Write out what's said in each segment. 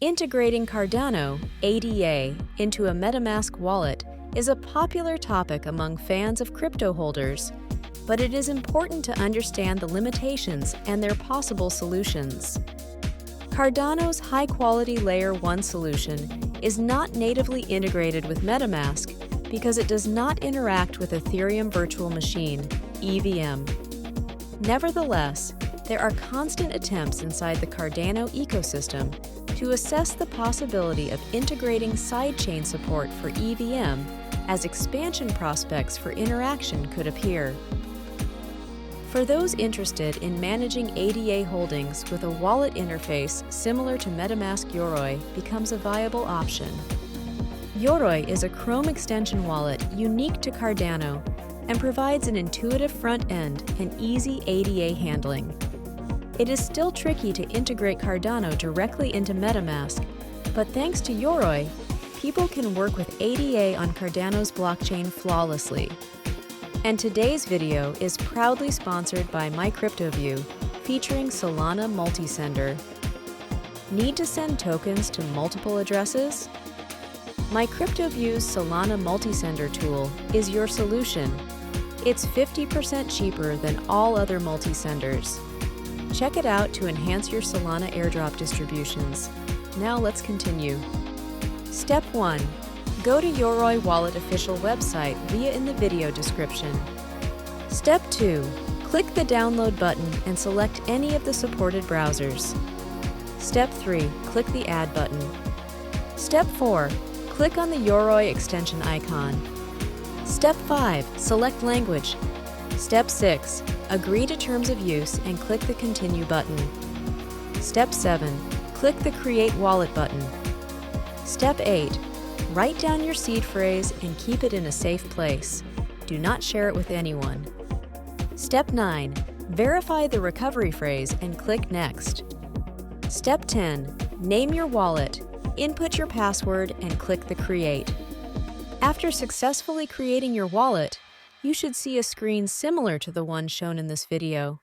Integrating Cardano ADA into a Metamask wallet is a popular topic among fans of crypto holders, but it is important to understand the limitations and their possible solutions. Cardano's high-quality Layer 1 solution is not natively integrated with Metamask because it does not interact with Ethereum Virtual Machine, EVM. Nevertheless, there are constant attempts inside the Cardano ecosystem to assess the possibility of integrating sidechain support for EVM as expansion prospects for interaction could appear. For those interested in managing ADA holdings with a wallet interface similar to Metamask Yoroi becomes a viable option. Yoroi is a Chrome extension wallet unique to Cardano and provides an intuitive front end and easy ADA handling. It is still tricky to integrate Cardano directly into Metamask, but thanks to Yoroi, people can work with ADA on Cardano's blockchain flawlessly. And today's video is proudly sponsored by MyCryptoView, featuring Solana Multisender. Need to send tokens to multiple addresses? MyCryptoView's Solana Multisender tool is your solution. It's 50% cheaper than all other multisenders. Check it out to enhance your Solana airdrop distributions. Now let's continue. Step 1. Go to Yoroi Wallet official website via in the video description. Step 2. Click the download button and select any of the supported browsers. Step 3. Click the add button. Step 4. Click on the Yoroi extension icon. Step 5. Select language. Step 6. Agree to terms of use and click the Continue button. Step 7. Click the Create Wallet button. Step 8. Write down your seed phrase and keep it in a safe place. Do not share it with anyone. Step 9. Verify the recovery phrase and click Next. Step 10. Name your wallet, input your password, and click the Create. After successfully creating your wallet, you should see a screen similar to the one shown in this video.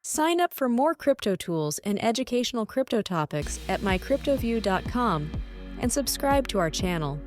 Sign up for more crypto tools and educational crypto topics at mycryptoview.com and subscribe to our channel.